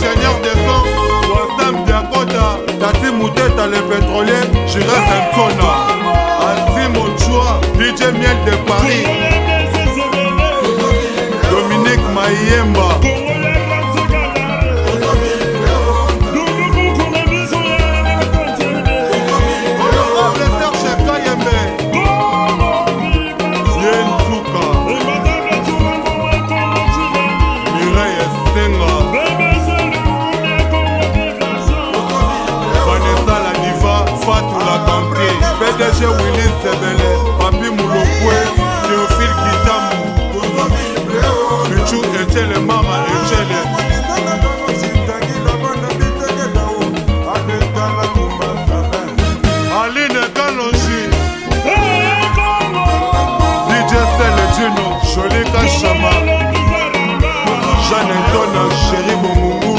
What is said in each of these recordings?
ingénieur de son, Wassam Diakota, Tati Mouteta le pétrolier, Jira Santona, Anzi Mochua, DJ Miel de Paris, Dominique Mayemba. PDG Willis Sebele, Papi Moulokwe, Théophile Kitamu, Pichou Echele, Mama Echele, Aline Kalonji, DJ Sele Gino, Jolika Chama, Jeanne Antona, Chéri Bomoumou,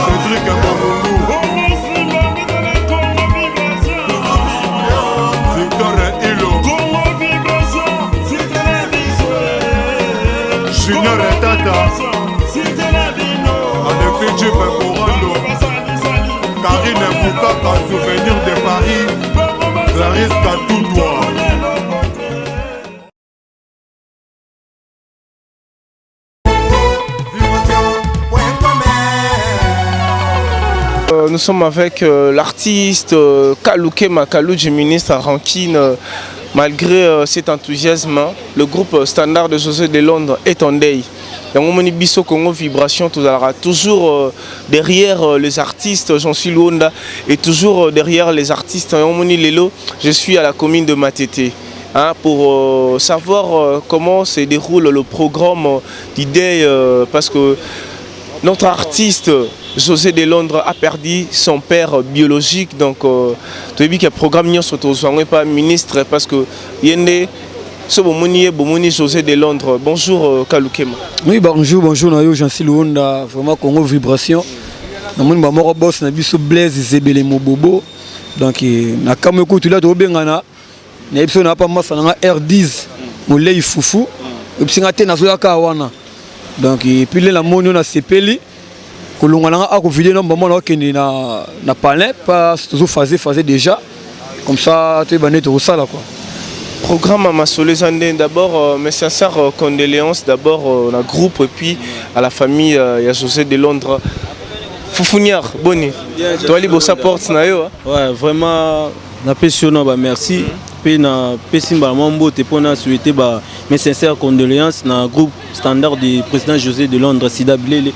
Cédric Bomoumou, Junior et Tata, avec Fidji Bekorando, Karine Boukaka, souvenir de Paris, Clarisse Katoudoua. Nous sommes avec l'artiste Kalouke Makalouji, ministre à Rankine. Malgré cet enthousiasme, le groupe Standard de José de Londres est en deuil. Bisso Congo Vibration toujours derrière les artistes, j'en suis Luonda, et toujours derrière les artistes. Je suis à la commune de Matete. Pour savoir comment se déroule le programme d'idées, parce que notre artiste José de Londres a perdu son père biologique, donc tu as vu qu'il y a un programme qui pas ministre parce que Yende Bomoni José de Londres. Bonjour Kaloukema. Oui, bonjour, j'en suis Luonda, vraiment Congo Vibration. Nous sommes boss na biso Blaise Zebele Mobobo. Donc na kameko tu là to bengana. Na biso na pas massa na R10 Molei Fufu. Et puis ngate na zoya ka wana. Donc et puis la monio na sepeli. Kolongana a vidéo non maman na palais pas toujours phasé déjà comme ça tu bané tout ça là quoi. Programme à Massolé Zandé d'abord mes sincères condoléances d'abord na groupe et puis à la famille ya José de Londres. Foufouniard boni. Toi li bossa porte na yo. Ouais, vraiment na pétionnant ba merci. Puis na pesimba mambo te pona souhaiter ba mes sincères condoléances na groupe Standard du président José de Londres Sida Bilele.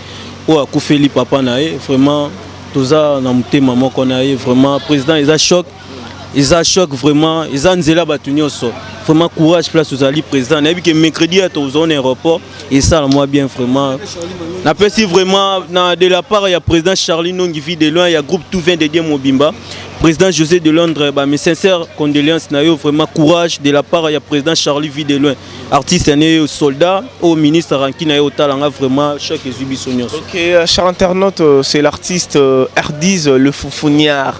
Ou à Koufeli papa nae vraiment tout ça na muté maman qu'on a vraiment président ils a choc vraiment ils ont nzela batunyo so vraiment courage place aux alliés président na que mercredi à aux zones aéroport et ça moi bien vraiment na pesi vraiment de la part il y a président Charlie Nongi vit de loin il y a groupe tout vient de Mobimba président José de Londres mes sincères condoléances na yo vraiment courage de la part il y a président Charlie vit de loin artiste né soldat au ministre Rankina au talanga vraiment chaque exhibition. OK, cher internaute, c'est l'artiste R10 le Foufouniard.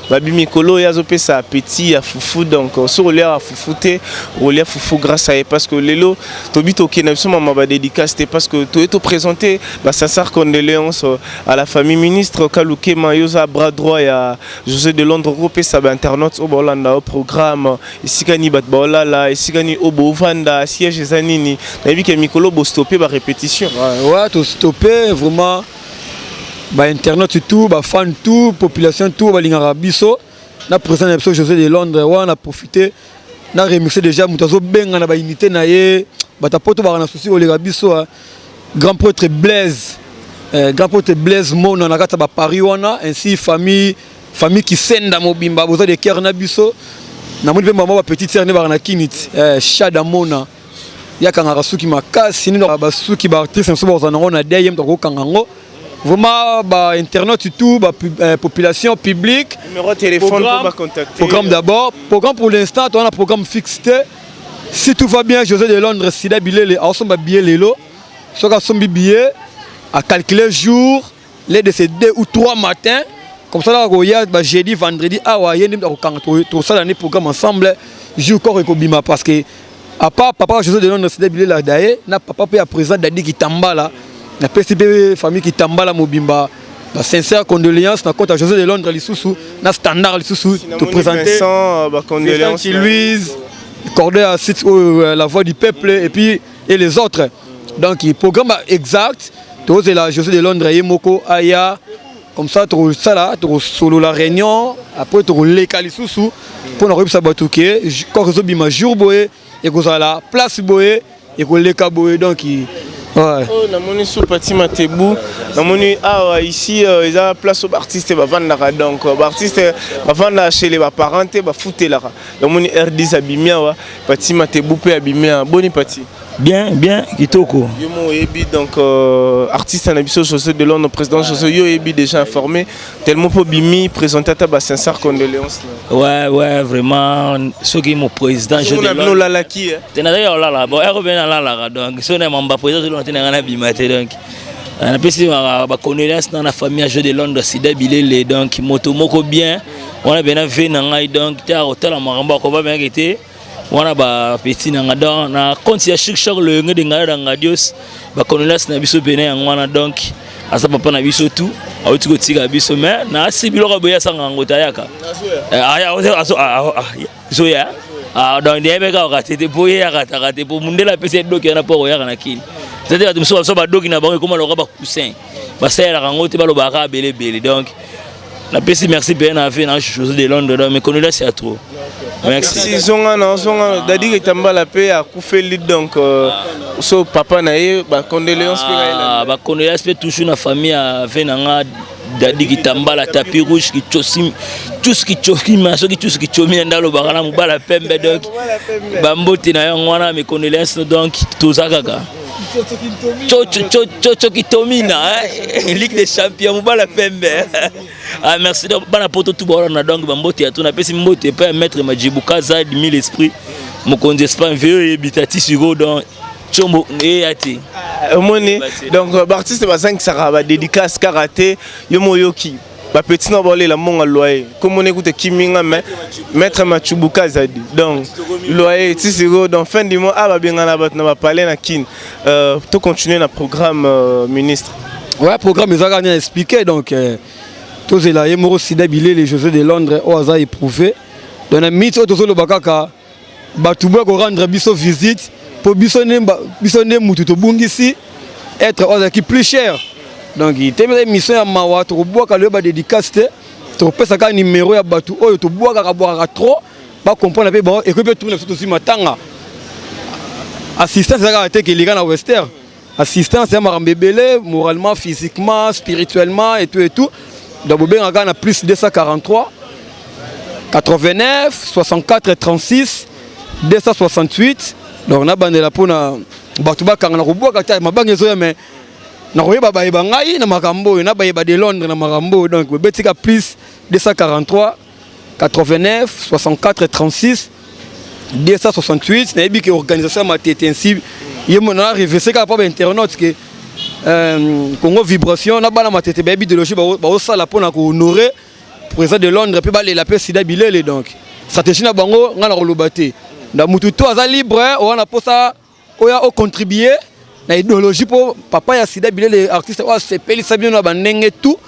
Babi Mikolo yazope sa appétit à foufou donc sur l'air à foufouter au l'air foufou grâce à elle parce que lelo tobito qui n'a absolument pas dédicace parce que tu es présenté sincère condoléances à la famille ministre Kalouke Mayosa bras droit à José de Londres groupe ça internaute au Bolanda au programme ici kani bat bolala ici kani au Bovanda siège zanini babi que Mikolo bo stopper ba répétition ouais tout stopper vraiment. Bah internet tout, bah fan tout, population tout, bah l'ingara biso. Na président José de Londres, on a profité, na remixé déjà mutazo benga na ba unité na ye, bah ta poto ba na souci au l'ingara biso, grand prêtre Blaise Mona na kata ba Paris wana, ainsi famille qui senda mobimba, boza de cœur na biso. Na moni pe maman ba petite sœur ne ba na kinit, Shada Mona. Ya kangara suki makasi, ni ba suki ba actrice nso ba na na deyem to ko kangango. Vraiment, bah, internet et tout, bah, population, public. Numéro de téléphone pour me contacter. Programme d'abord. Programme pour l'instant, on a un programme fixé. Si tout va bien, José de Londres, Sida Bilele, ensemble billet Lelo. Soit qu'on billet, à calculer jour, les de ces 2 ou 3 matins. Comme ça, là, il y a jeudi, vendredi, il y a tout ça, l'année programme ensemble. Jour corps et Kobima. Parce que, à part papa José de Londres, Sida Bilele, n'a papa à présent d'Adi qui tamba là. na PCB famille qui tambala mobimba ba sincère condoléances na compte à José de Londres lisusu na standard lisusu te présenter ba condoléances Louise Cordé à site la voix du peuple et puis et les autres donc le programme exact tous la José de Londres yemoko aya comme ça tu sala tu solo la réunion après tu les lisusu pour na repsa batuke quand réseau bima jour boé et ko la place boé et ko leka boé donc ouais. Oh, namoni sous Pati Matebu, namoni ici ils ont place aux artistes bavanda donc artistes bavanda chez les parents ba fouté là. Namoni R10 abimia wa Pati Matebu pe abimia boni Pati. Bien kitoko. Yo mo yebi donc artiste na biso José de Londres président José yo yebi déjà informé tellement pour bimi présenter ta ba sincère condoléances. Ouais vraiment ceux qui mon président José de Londres la la qui tena d'ailleurs là bon elle revient là donc si on est membre président de Londres tena na bimate donc on a passé ba condoléances dans la famille José de Londres sida bilele donc moto moko bien on a bien vu na ngai donc ta hôtel à Maramba ko ba bien été wana ba petit na ngada na konti ya chic le ngade ngada ngadios ba condoléances na biso bene ya ngwana donc asa papa na biso tout auti ko tika biso mais na sibilo ka boya sanga ngota yaka aya so ya donc ndebe ka ka tete boya ka ta te pour mundela pese doki na poko yaka na kini c'est-à-dire que so ba doki na bango comme lo ba coussin ba sera ka ngote ba lo ba ka bele donc la PC merci bien à faire José de Londres mais condoléances à trop. Merci. Zonga dadi que tamba la paix à Koufeli donc so papa nae ba condoléances ba condoléances pe toujours na famille à venanga dadi qui tamba la tapis rouge qui chosim tout ce qui chokima so qui tout ce qui chomi ndalo bakana mubala pembe donc ba mboti na ngwana mes condoléances donc tozakaka Chocho Kitomina, Ligue des Champions, Mubala Pembe. Ah merci donc bana poto tout bon donc bambote ya tout na pesi mbote pas mettre Majibuka za 1000 esprits mon konde Espagne vieux et bitati sur donc chombo et ati. Donc artiste ba 5 sara ba dédicace karaté yomo yoki. Ba petit na bolé la monga loyer comme on écoute Kiminga mais maître Machubuka zadi donc loyer tisiro donc fin du mois ba bien na ba na parler na kin to continuer na programme ministre ouais programme ils ont expliqué donc tous là yemoro sida bilé les José de Londres au hasard éprouvé dans un mythe autour le bakaka batuba ko rendre biso visite pour biso ne mutu to bungisi être aux qui plus cher. Donc il y a une mission à Mawa, tu bois quand le bas dédicace, tu peux savoir numéro à Batu, tu bois quand boire trop, pas comprendre un peu et que peut tourner surtout si matanga. Assistance ça a été que les gars à Western. Assistance c'est marambe belé moralement, physiquement, spirituellement et tout. Donc bien on a plus de 243 89 64 36 268. Donc on a bandé la pour na Batuba quand on a bois quand ma banque est mais na koyeba bayeba ngai na makambo na bayeba de Londres na makambo donc betika plus 243 89 64 36 268 na yebi que organisation matete ainsi yemo na reverser ka pa internaute que Congo vibration na bana matete ba idéologie ba sala pona ko honorer président de Londres pe ba la paix sida bilele donc stratégie na bango ngana ko lobate na mutu to aza libre on a posa oya o contribuer na idéologie pour papa ya sida bilé les artistes wa sepeli sabino na bandenge tout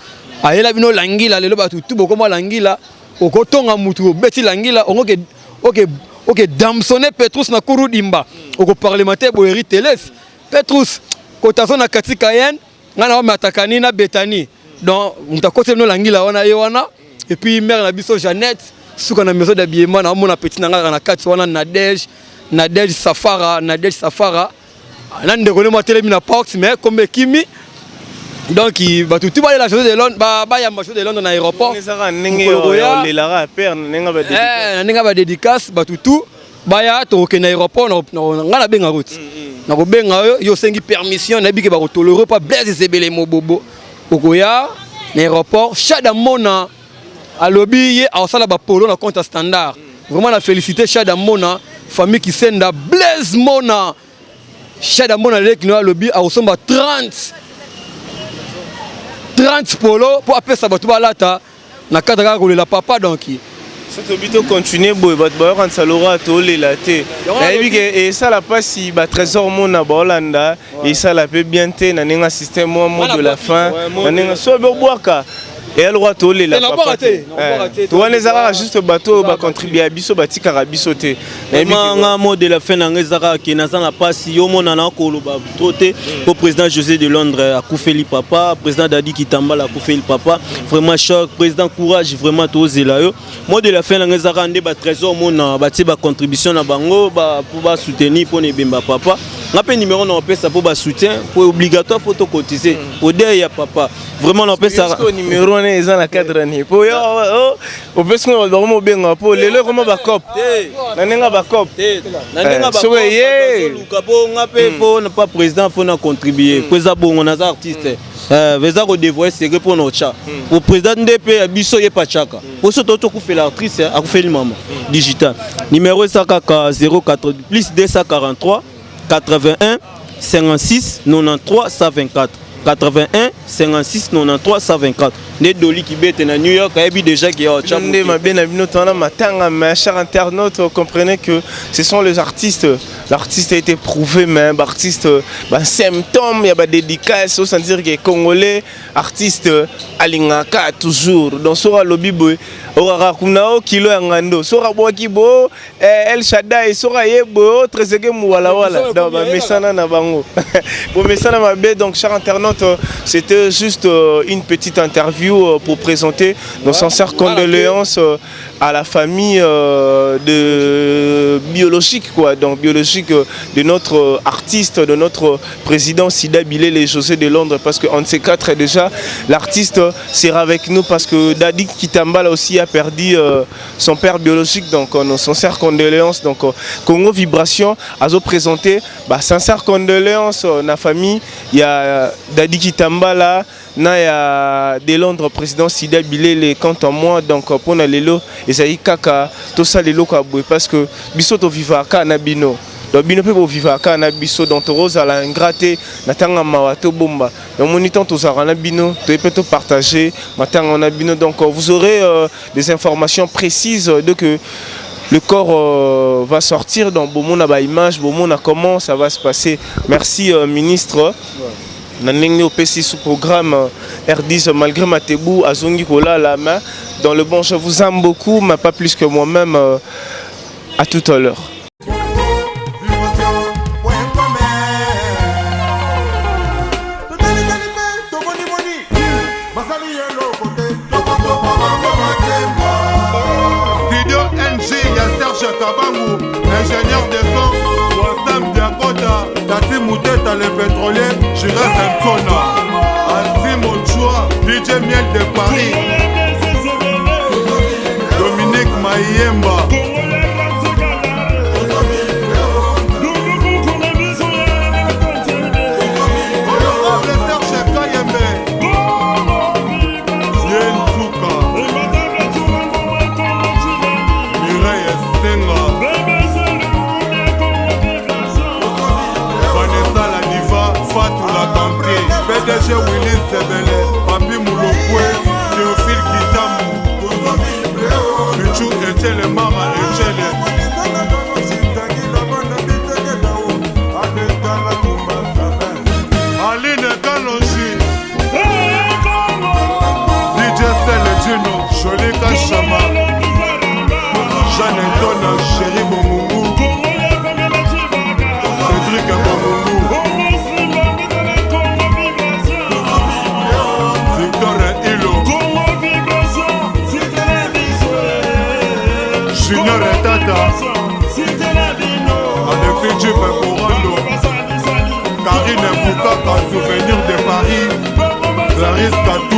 ayela bino langila lelo batu tout bokoma langila okotonga mutu beti langila OK damsonner Petrus na kuru dimba oko parlementaire boeri teles Petrus kotazo na katika yen ngana wa matakani na betani donc mutakote no langila wana yewana et puis mère na biso Jeannette suka na maison d'habillement na mona petit ngana na kati wana Nadège Safara nan de connaître télé na porte mais comme Kimi donc il va tout aller la José de Londres ba ya José de Londres na aéroport ninga ba dédicace ba tout ba ya to ke na aéroport ngala benga route na ko benga yo sengi permission na bi ke ba ko tolérer pas Blaise Zebele mobobo okoya na aéroport Chadamona alobi ye asala ba polo na compte standard vraiment la féliciter Chadamona famille qui senda Blaise Mona Chadamona lek no lobby a osomba 30 polo pour appeler ça batu balata na cadre ko la papa donc Soto bito continuer boy bat ba quand ça l'aura tolé la té. Et ça la passe si ba trésor mona ba Hollanda et ça la peut bien té na ninga système moi mot de la fin. Na ninga so be boaka. Et elle doit toller la papa. Tu vois les arabes juste bateau va contribuer à biso batika rabiso té. Un mot de la fin dans les arabes qui n'a pas si au monde na ko ba troté au président José de Londres a Koufeli papa, président Dadi Kitambala a Koufeli papa. Vraiment choc, président courage vraiment tous là yo. Mot de la fin dans les arabes ba trésor mona bati ba contribution na bango ba pour ba soutenir pour ne bimba papa. On a numéro on appelle ça pour ba soutien pour obligatoire faut to cotiser. Au derrière papa. Vraiment on appelle ça numéro ils ont la cadre ni pour yo au parce qu'on va vraiment bien pour les le comment ba cop na ninga ba cop na ninga ba cop lukapo ngape faut ne pas président faut na contribuer président bon on a artiste veza ko dévoiler secret pour notre chat au président DP biso ye pachaka pour surtout to ku fait l'artiste a ku fait maman digital numéro 080 plus 243 81 56 93 124 81 56 93 124. Les Doli qui bêtent à New York, il y a déjà qui est chers internautes, comprenez que ce sont les artistes. L'artiste a été prouvé, même artiste, symptôme, il y a des dédicaces, sans dire qu'il est congolais, artiste Alingaka toujours. Donc, Sora Lobiboy, Ora Kunao, Kilo Angando, Sora Boakibo, El Shaddai, Sora Yebo, Trezege Mouala, donc, Messana Nabango. Pour Messana Mabé, donc, chers internautes, c'était juste une petite interview pour présenter nos sincères condoléances à la famille de biologique, quoi, donc biologique de notre artiste, de notre président Sida Bilele José de Londres, parce qu'en ces quatre déjà, l'artiste sera avec nous parce que Dadi Kitambala aussi a perdu son père biologique, donc nos sincères condoléances. Donc Congo Vibration a présenté sincères condoléances à la famille. Il y a Dadi Kitambala, il y a de Londres, président Sida Bilele, quant à moi, donc pour Nalelo, et ça y kaka, tout ça les locaux, parce que bisoto viva kanabino. Donc bino pe viva kanabiso donc rose à la ingraté, natanga mawato bomba. Donc monitant tous à bino, tu peux partager, matanga on a bino. Donc vous aurez des informations précises de que le corps va sortir dans Bomona ba image, Bomona comment ça va se passer. Merci ministre. Nanengné au PC sous programme R10 malgré ma tébou Azongi Kola la main dans le bon. Je vous aime beaucoup, mais pas plus que moi-même. À tout à l'heure. Studio NG, il y a Serge Kabangou, ingénieur de son. Wassam Diakota, Tati Mouteta le pétrolier, Jira Santona, Azimo Chua, DJ Miel de Paris, Dominique Mayemba, Serge Kayembe, Yen Souka, Mireille Senga, Fatou la Kanté, PDG Willis Sebele, Papi Moulokwe, Théophile Kitamou, Michou Echele Mama Echele, Aline Kalonji, DJ Sele Gino, Jolie Kachama, Jeanne Donna, Chéri Momoumou, Cédric Momoumou, Junior et Tata, Alexis Djipe Corando, Karine Moukaka, souvenir de Paris, Clarisse Kata.